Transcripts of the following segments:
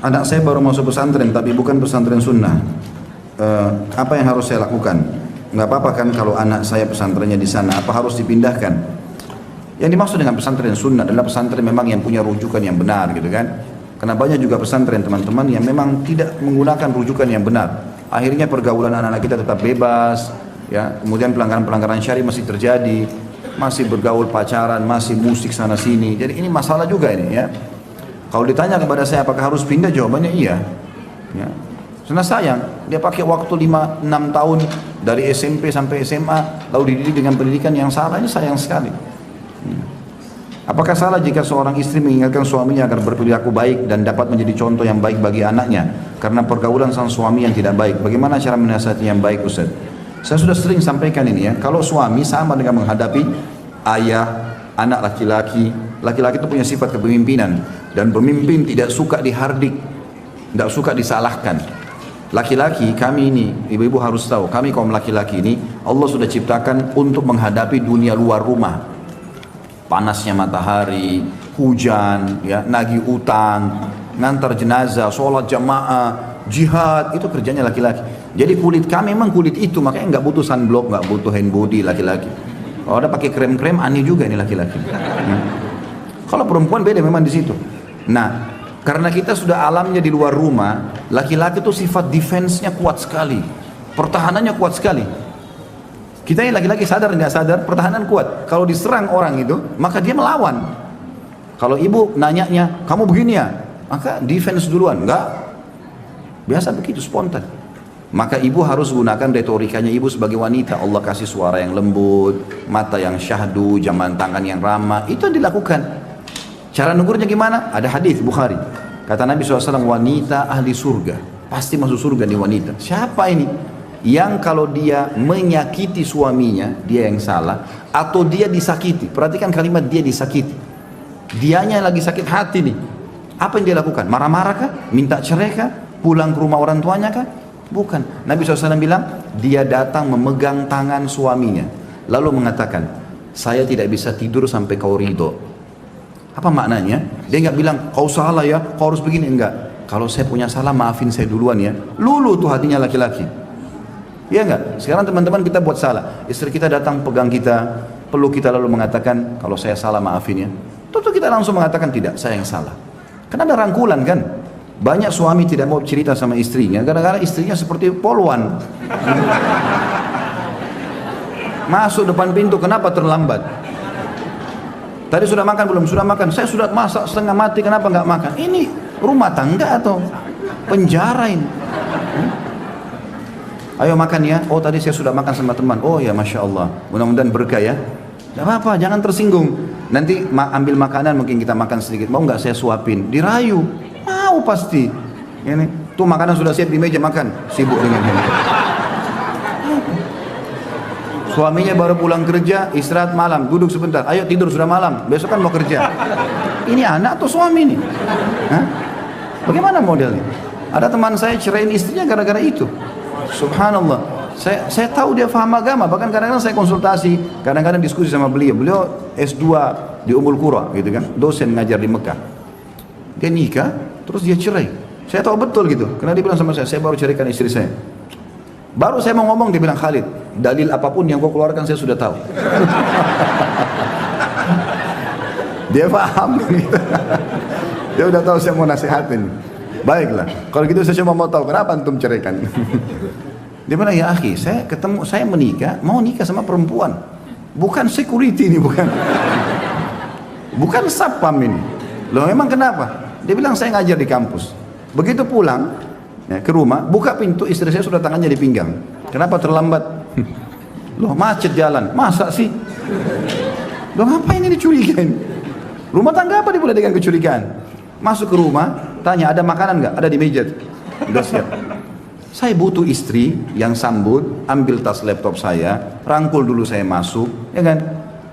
Anak saya baru masuk pesantren tapi bukan pesantren sunnah. Apa yang harus saya lakukan? Nggak apa-apa kan kalau anak saya pesantrennya di sana? Apa harus dipindahkan? Yang dimaksud dengan pesantren sunnah adalah pesantren memang yang punya rujukan yang benar gitu kan. Karena banyak juga pesantren teman-teman yang memang tidak menggunakan rujukan yang benar. Akhirnya pergaulan anak-anak kita tetap bebas, ya. Kemudian pelanggaran-pelanggaran syari masih terjadi, masih bergaul pacaran, masih musik sana sini. Jadi ini masalah juga ini ya. Kalau ditanya kepada saya apakah harus pindah, jawabannya iya. Ya. Karena sayang, dia pakai waktu 5-6 tahun dari SMP sampai SMA, lalu dididik dengan pendidikan yang salah, ini sayang sekali. Apakah salah jika seorang istri mengingatkan suaminya agar berperilaku baik dan dapat menjadi contoh yang baik bagi anaknya karena pergaulan sang suami yang tidak baik? Bagaimana cara menasihati yang baik, Ustaz? Saya sudah sering sampaikan ini ya, kalau suami sama dengan menghadapi ayah, anak laki-laki. Laki-laki itu punya sifat kepemimpinan dan pemimpin tidak suka dihardik, tidak suka disalahkan. Laki-laki kami ini, ibu-ibu harus tahu, kami kaum laki-laki ini Allah sudah ciptakan untuk menghadapi dunia luar rumah. Panasnya matahari, hujan, ya, nagih utang, ngantar jenazah, sholat jamaah, jihad, itu kerjanya laki-laki. Jadi kulit kami memang kulit itu, makanya nggak butuh sunblock, nggak butuh hand body laki-laki. Kalau ada pakai krem-krem aneh juga ini laki-laki. Kalau perempuan beda memang di situ. Nah, karena kita sudah alamnya di luar rumah, laki-laki itu sifat defense-nya kuat sekali, pertahanannya kuat sekali. Kita ini laki-laki sadar nggak sadar, pertahanan kuat. Kalau diserang orang itu, maka dia melawan. Kalau ibu nanyanya, kamu begini ya, maka defense duluan, enggak. Biasa begitu, spontan. Maka ibu harus gunakan retorikanya ibu sebagai wanita. Allah kasih suara yang lembut, mata yang syahdu, jaman tangan yang ramah, itu yang dilakukan. Cara negurnya gimana? Ada hadis Bukhari. Kata Nabi SAW, wanita ahli surga, pasti masuk surga nih wanita. Siapa ini? Yang kalau dia menyakiti suaminya, dia yang salah, atau dia disakiti. Perhatikan kalimat dia disakiti. Dianya lagi sakit hati nih. Apa yang dia lakukan? Marah-marah kah? Minta cerai kah? Pulang ke rumah orang tuanya kah? Bukan. Nabi SAW bilang, dia datang memegang tangan suaminya. Lalu mengatakan, saya tidak bisa tidur sampai kau ridho. Apa maknanya? Dia nggak bilang, kau salah ya, kau harus begini. Enggak. Kalau saya punya salah, maafin saya duluan ya. Lulu tuh hatinya laki-laki. Iya enggak? Sekarang teman-teman kita buat salah. Istri kita datang pegang kita, peluk kita lalu mengatakan, kalau saya salah maafin ya. Tentu kita langsung mengatakan tidak, saya yang salah. Karena ada rangkulan kan. Banyak suami tidak mau cerita sama istrinya, gara-gara istrinya seperti polwan. Masuk depan pintu, kenapa terlambat? Tadi sudah makan belum? Sudah makan. Saya sudah masak setengah mati, kenapa nggak makan? Ini rumah tangga atau penjara ini? Ayo makan ya. Oh tadi saya sudah makan sama teman. Oh ya Masya Allah. Mudah-mudahan berkah ya. Tidak apa-apa, jangan tersinggung. Nanti ambil makanan mungkin kita makan sedikit. Mau nggak saya suapin? Dirayu. Mau pasti. Ini tuh makanan sudah siap di meja makan. Sibuk dengan ini. Suaminya baru pulang kerja, istirahat malam, duduk sebentar. Ayo tidur sudah malam. Besok kan mau kerja. Ini anak atau suami nih? Hah? Bagaimana modelnya? Ada teman saya ceraiin istrinya gara-gara itu. Subhanallah, saya tahu dia faham agama, bahkan kadang-kadang saya konsultasi, kadang-kadang diskusi sama beliau. Beliau S2 di Ummul Qura gitu kan, dosen ngajar di Mekah. Dia nikah, terus dia cerai. Saya tahu betul gitu, karena dia bilang sama saya baru ceraikan istri saya. Baru saya mau ngomong, dia bilang, Khalid, dalil apapun yang kau keluarkan saya sudah tahu. Dia paham gitu. Dia udah tahu saya mau nasihatin. Baiklah, kalau gitu saya cuma mau tahu kenapa antum ceraikan. Dia bilang, ya akhi, saya menikah, mau nikah sama perempuan, bukan security ini, bukan satpam ini. Loh memang kenapa? Dia bilang saya ngajar di kampus. Begitu pulang ya, ke rumah, buka pintu, istri saya sudah tangannya di pinggang. Kenapa terlambat? Loh macet jalan, masa sih? Loh ngapain ini dicurigain? Rumah tangga apa dimulai dengan kecurigaan? Masuk ke rumah, tanya ada makanan nggak? Ada di meja. Udah siap. Saya butuh istri yang sambut, ambil tas laptop saya, rangkul dulu saya masuk, ya kan?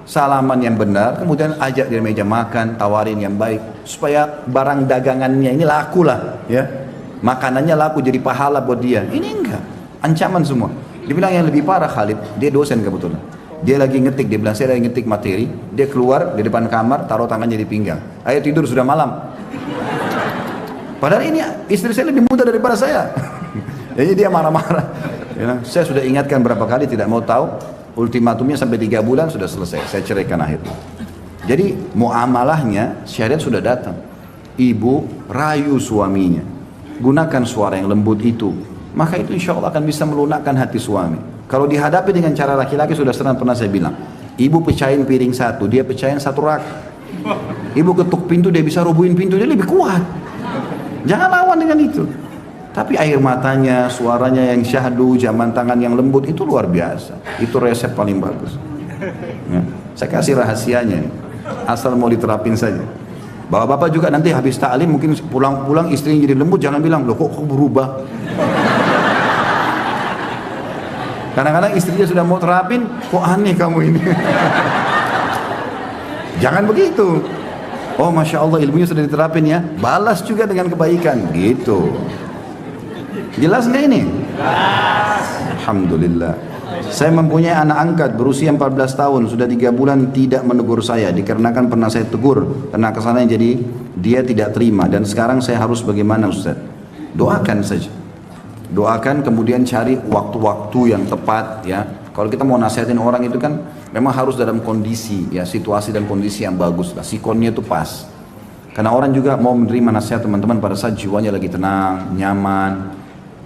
Salaman yang benar, kemudian ajak dia meja makan, tawarin yang baik, supaya barang dagangannya ini laku lah, ya. Makanannya laku jadi pahala buat dia. Ini enggak, ancaman semua. Dia bilang yang lebih parah Khalid, dia dosen kebetulan. Dia lagi ngetik, dia bilang saya lagi ngetik materi, dia keluar di depan kamar, taruh tangannya di pinggang. Ayo tidur sudah malam. Padahal ini istri saya lebih muda daripada saya. Jadi dia marah-marah. Ya, saya sudah ingatkan berapa kali, tidak mau tahu. Ultimatumnya sampai 3 bulan sudah selesai. Saya ceraikan akhirnya. Jadi muamalahnya syariat sudah datang. Ibu rayu suaminya, gunakan suara yang lembut itu, maka itu insya Allah akan bisa melunakkan hati suami. Kalau dihadapi dengan cara laki-laki, sudah sering pernah saya bilang, ibu pecahin piring 1, dia pecahin 1 rak. Ibu ketuk pintu, dia bisa rubuhin pintu, dia lebih kuat. Jangan lawan dengan itu. Tapi air matanya, suaranya yang syahdu, jaman tangan yang lembut, itu luar biasa. Itu resep paling bagus. Ya. Saya kasih rahasianya nih. Asal mau diterapin saja. Bapak-bapak juga nanti habis ta'lim mungkin pulang-pulang istrinya jadi lembut, jangan bilang, loh kok berubah. Kadang-kadang istrinya sudah mau terapin, kok aneh kamu ini. Jangan begitu. Oh Masya Allah, ilmunya sudah diterapin ya, balas juga dengan kebaikan gitu. Jelas nggak ini? Alhamdulillah. Saya mempunyai anak angkat berusia 14 tahun, sudah 3 bulan tidak menegur saya, dikarenakan pernah saya tegur karena kesannya, jadi dia tidak terima, dan sekarang saya harus bagaimana Ustaz? Doakan saja. Doakan, kemudian cari waktu-waktu yang tepat ya. Kalau kita mau nasihatin orang itu kan memang harus dalam kondisi ya, situasi dan kondisi yang bagus lah, sikonnya itu pas. Karena orang juga mau menerima nasihat teman-teman pada saat jiwanya lagi tenang, nyaman.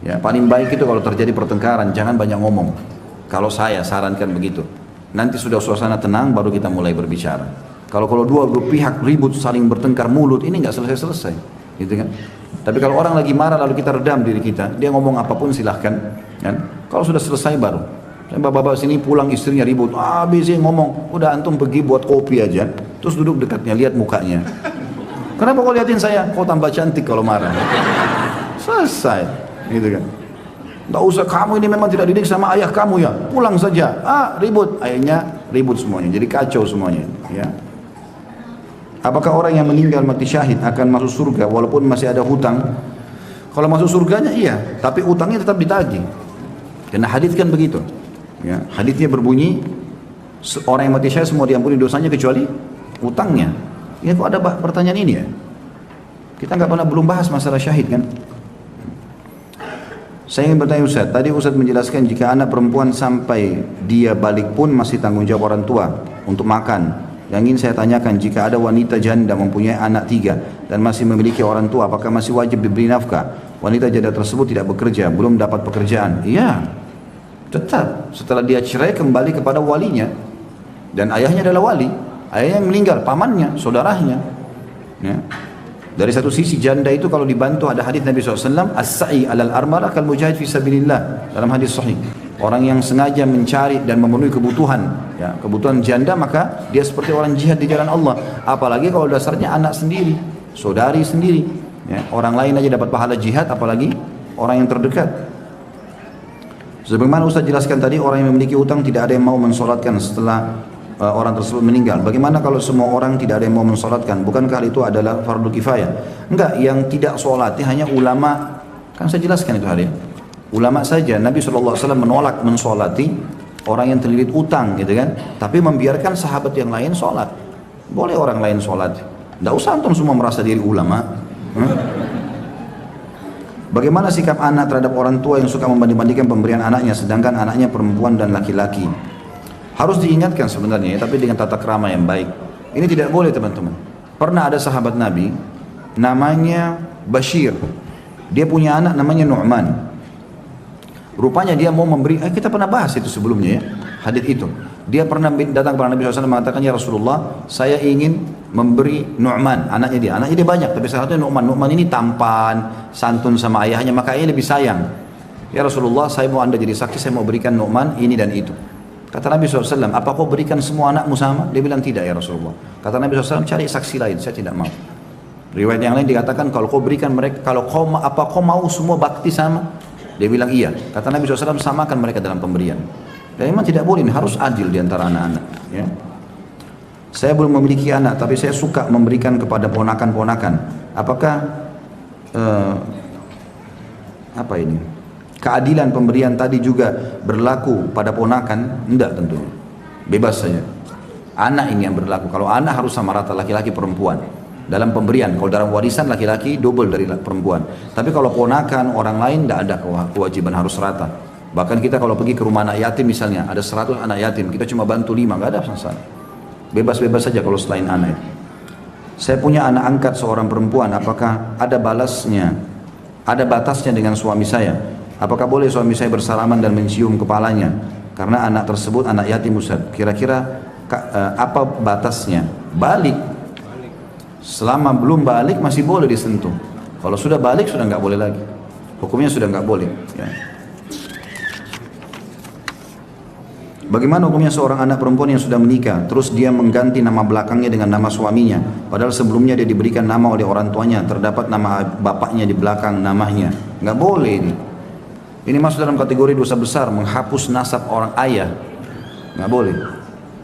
Ya, paling baik itu kalau terjadi pertengkaran jangan banyak ngomong. Kalau saya sarankan begitu. Nanti sudah suasana tenang baru kita mulai berbicara. Kalau dua pihak ribut saling bertengkar mulut, ini nggak selesai-selesai, gitu kan? Tapi kalau orang lagi marah lalu kita redam diri kita, dia ngomong apapun silahkan, kan? Kalau sudah selesai baru. Bapak-bapak sini pulang istrinya ribut, habis ngomong, udah antum pergi buat kopi aja, terus duduk dekatnya, lihat mukanya. Kenapa kau liatin saya? Kau tambah cantik kalau marah. Selesai, gitu kan? Nggak usah, kamu ini memang tidak didik sama ayah kamu ya, pulang saja. Ribut, akhirnya ribut semuanya, jadi kacau semuanya, ya. Apakah orang yang meninggal mati syahid akan masuk surga walaupun masih ada hutang? Kalau masuk surganya iya, tapi hutangnya tetap ditagih. Karena hadis kan begitu. Ya, hadisnya berbunyi orang yang mati syahid semua diampuni dosanya kecuali hutangnya. Ya, kok ada pertanyaan ini ya? Kita nggak pernah belum bahas masalah syahid kan? Saya ingin bertanya Ustaz, tadi Ustaz menjelaskan jika anak perempuan sampai dia balik pun masih tanggung jawab orang tua untuk makan. Yang ingin saya tanyakan, jika ada wanita janda mempunyai anak 3 dan masih memiliki orang tua, apakah masih wajib diberi nafkah? Wanita janda tersebut tidak bekerja, belum dapat pekerjaan. Iya, tetap setelah dia cerai kembali kepada walinya, dan ayahnya adalah wali, ayahnya yang meninggal, pamannya, saudaranya. Ya. Dari satu sisi janda itu kalau dibantu, ada hadis Nabi SAW, as-sa'i alal armala kal mujahid fi sabilillah, dalam hadis sahih. Orang yang sengaja mencari dan memenuhi kebutuhan, ya, kebutuhan janda, maka dia seperti orang jihad di jalan Allah. Apalagi kalau dasarnya anak sendiri, saudari sendiri, ya, orang lain aja dapat pahala jihad, apalagi orang yang terdekat. Sebagaimana Ustaz jelaskan tadi, orang yang memiliki utang tidak ada yang mau mensolatkan setelah orang tersebut meninggal. Bagaimana kalau semua orang tidak ada yang mau mensolatkan? Bukankah itu adalah fardu kifayah? Enggak, yang tidak solat hanya ulama. Kan saya jelaskan itu hari. Ulama saja. Nabi SAW menolak mensolati orang yang terlilit utang, gitu kan? Tapi membiarkan sahabat yang lain solat. Boleh orang lain solat. Tidak usah antum semua merasa diri ulama. Bagaimana sikap anak terhadap orang tua yang suka membanding-bandingkan pemberian anaknya, sedangkan anaknya perempuan dan laki-laki? Harus diingatkan sebenarnya, tapi dengan tata krama yang baik. Ini tidak boleh teman-teman. Pernah ada sahabat Nabi, namanya Bashir. Dia punya anak namanya Nu'man. Rupanya dia mau memberi, kita pernah bahas itu sebelumnya ya, hadis itu. Dia pernah datang kepada Nabi SAW mengatakan, ya Rasulullah, saya ingin memberi Nu'man, anaknya dia banyak, tapi salah satunya Nu'man. Nu'man ini tampan, santun sama ayahnya, maka ayahnya lebih sayang. Ya Rasulullah, saya mau anda jadi saksi, saya mau berikan Nu'man ini dan itu. Kata Nabi SAW, apa kau berikan semua anakmu sama? Dia bilang tidak ya Rasulullah. Kata Nabi SAW, cari saksi lain, saya tidak mau. Riwayat yang lain dikatakan, kalau kau berikan mereka, apa kau mau semua bakti sama? Dia bilang iya. Kata Nabi SAW, samakan mereka dalam pemberian. Dan memang tidak boleh, harus adil di antara anak-anak. Ya. Saya belum memiliki anak, tapi saya suka memberikan kepada ponakan-ponakan. Apakah keadilan pemberian tadi juga berlaku pada ponakan? Tidak tentunya. Bebas saja. Anak ini yang berlaku. Kalau anak harus sama rata laki-laki perempuan. dalam pemberian. Kalau dalam warisan laki-laki double dari perempuan. Tapi kalau ponakan orang lain tidak ada kewajiban harus rata. Bahkan kita kalau pergi ke rumah anak yatim misalnya, ada 100 anak yatim, kita cuma bantu 5, nggak ada masalah. Bebas-bebas saja kalau selain anak. Saya punya anak angkat seorang perempuan, apakah ada balasnya? Ada batasnya dengan suami saya? Apakah boleh suami saya bersalaman dan mencium kepalanya? Karena anak tersebut anak yatim Ustaz. Kira-kira apa batasnya? Balik. Selama belum balik masih boleh disentuh. Kalau sudah balik sudah nggak boleh lagi. Hukumnya sudah nggak boleh. Ya. Bagaimana hukumnya seorang anak perempuan yang sudah menikah, terus dia mengganti nama belakangnya dengan nama suaminya, padahal sebelumnya dia diberikan nama oleh orang tuanya, terdapat nama bapaknya di belakang namanya. Nggak boleh ini. Ini masuk dalam kategori dosa besar, menghapus nasab orang ayah. Nggak boleh.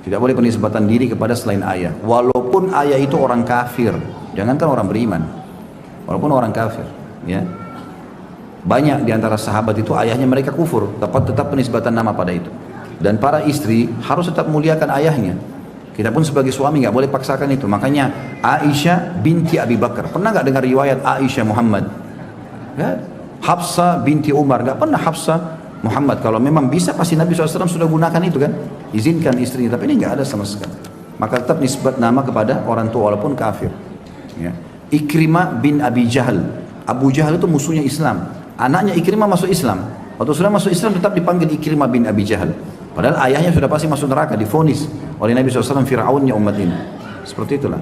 Tidak boleh penisbatan diri kepada selain ayah. Walaupun ayah itu orang kafir, jangankan orang beriman. Walaupun orang kafir, ya. Banyak di antara sahabat itu ayahnya mereka kufur, tetap penisbatan nama pada itu. Dan para istri harus tetap muliakan ayahnya. Kita pun sebagai suami nggak boleh paksakan itu. Makanya Aisyah binti Abi Bakar. Pernah nggak dengar riwayat Aisyah Muhammad? Ya. Hafsah binti Umar, nggak pernah Hafsah Muhammad. Kalau memang bisa pasti Nabi SAW sudah gunakan itu kan, izinkan istrinya. Tapi ini nggak ada sama sekali. Maka tetap nisbat nama kepada orang tua walaupun kafir. Ya. Ikrimah bin Abi Jahal. Abu Jahal itu musuhnya Islam. Anaknya Ikrimah masuk Islam. Waktu sudah masuk Islam tetap dipanggil Ikrimah bin Abi Jahal. Padahal ayahnya sudah pasti masuk neraka, divonis oleh Nabi SAW Fir'aunnya umat ini. Seperti itulah.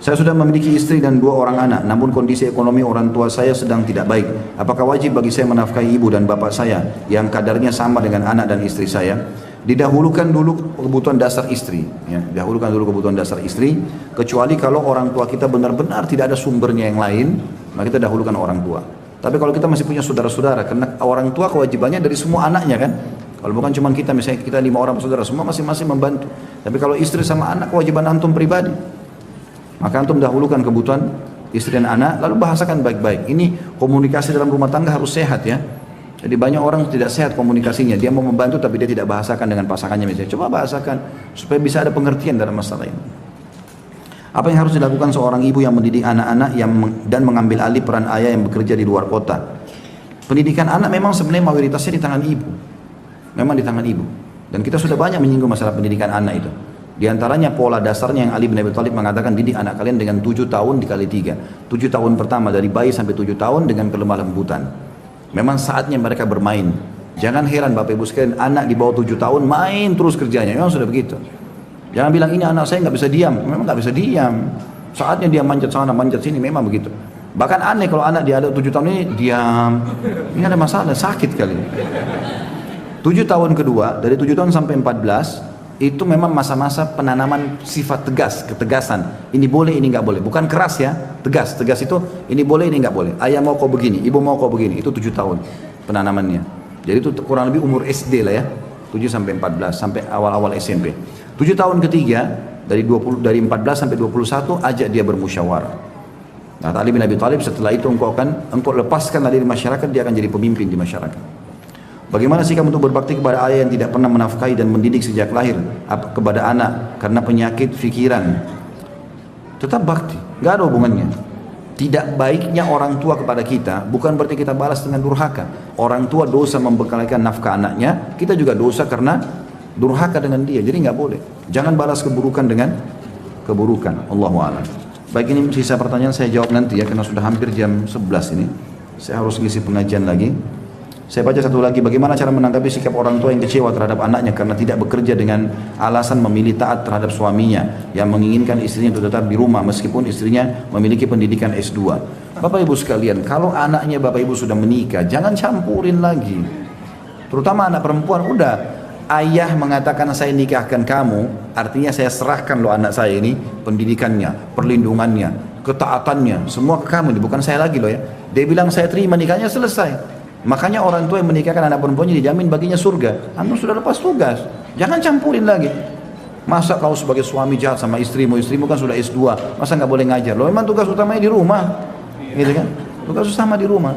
Saya sudah memiliki istri dan 2 orang anak, namun kondisi ekonomi orang tua saya sedang tidak baik. Apakah wajib bagi saya menafkahi ibu dan bapak saya yang kadarnya sama dengan anak dan istri saya? Didahulukan dulu kebutuhan dasar istri, ya. Didahulukan dulu kebutuhan dasar istri, kecuali kalau orang tua kita benar-benar tidak ada sumbernya yang lain, maka kita dahulukan orang tua. Tapi kalau kita masih punya saudara-saudara, karena orang tua kewajibannya dari semua anaknya kan. Kalau bukan cuma kita, misalnya kita 5 orang saudara, semua masing-masing membantu. Tapi kalau istri sama anak, kewajiban antum pribadi. Maka antum dahulukan kebutuhan istri dan anak, lalu bahasakan baik-baik. Ini komunikasi dalam rumah tangga harus sehat ya. Jadi banyak orang tidak sehat komunikasinya. Dia mau membantu tapi dia tidak bahasakan dengan pasangannya misalnya. Coba bahasakan supaya bisa ada pengertian dalam masalah ini. Apa yang harus dilakukan seorang ibu yang mendidik anak-anak dan mengambil alih peran ayah yang bekerja di luar kota? Pendidikan anak memang sebenarnya mayoritasnya di tangan ibu. Memang di tangan ibu. Dan kita sudah banyak menyinggung masalah pendidikan anak itu. Di antaranya pola dasarnya yang Ali bin Abi Thalib mengatakan, didik anak kalian dengan 7 tahun dikali 3. 7 tahun pertama dari bayi sampai 7 tahun dengan kelemah lembutan. Memang saatnya mereka bermain. Jangan heran Bapak Ibu sekalian, anak di bawah 7 tahun main terus kerjanya. Memang sudah begitu. Jangan bilang ini anak saya nggak bisa diam. Memang nggak bisa diam. Saatnya dia manjat sana, manjat sini. Memang begitu. Bahkan aneh kalau anak dia ada 7 tahun ini diam. Ini ada masalah, sakit kali. 7 tahun kedua, dari 7 tahun sampai 14, itu memang masa-masa penanaman sifat tegas, ketegasan. Ini boleh, ini nggak boleh. Bukan keras ya, tegas. Tegas itu ini boleh, ini nggak boleh. Ayah mau kau begini, ibu mau kau begini. Itu 7 tahun penanamannya. Jadi itu kurang lebih umur SD lah ya, 7 sampai 14, sampai awal-awal SMP. 7 tahun ketiga, dari 14 sampai 21, ajak dia bermusyawarah. Nah, Ali bin Abi Thalib setelah itu engkau lepaskanlah dari masyarakat, dia akan jadi pemimpin di masyarakat. Bagaimana sikap untuk berbakti kepada ayah yang tidak pernah menafkahi dan mendidik sejak lahir kepada anak karena penyakit fikiran? Tetap bakti, nggak ada hubungannya. Tidak baiknya orang tua kepada kita bukan berarti kita balas dengan durhaka. Orang tua dosa membekalikan nafkah anaknya, kita juga dosa karena durhaka dengan dia. Jadi nggak boleh. Jangan balas keburukan dengan keburukan. Allahu a'lam. Baik, ini sisa pertanyaan saya jawab nanti ya, karena sudah hampir jam 11 ini. Saya harus ngisi pengajian lagi. Saya baca satu lagi, bagaimana cara menanggapi sikap orang tua yang kecewa terhadap anaknya karena tidak bekerja dengan alasan memilih taat terhadap suaminya yang menginginkan istrinya untuk tetap di rumah meskipun istrinya memiliki pendidikan S2. Bapak Ibu sekalian, kalau anaknya Bapak Ibu sudah menikah, jangan campurin lagi. Terutama anak perempuan, udah ayah mengatakan saya nikahkan kamu, artinya saya serahkan loh anak saya ini, pendidikannya, perlindungannya, ketaatannya, semua ke kamu, bukan saya lagi loh ya. Dia bilang saya terima nikahnya, selesai. Makanya orang tua yang menikahkan anak perempuannya dijamin baginya surga. Antum sudah lepas tugas, jangan campurin lagi. Masa kau sebagai suami jahat sama istrimu kan sudah S2, masa nggak boleh ngajar? Lo memang tugas utamanya di rumah, gitu kan? Tugas utama di rumah.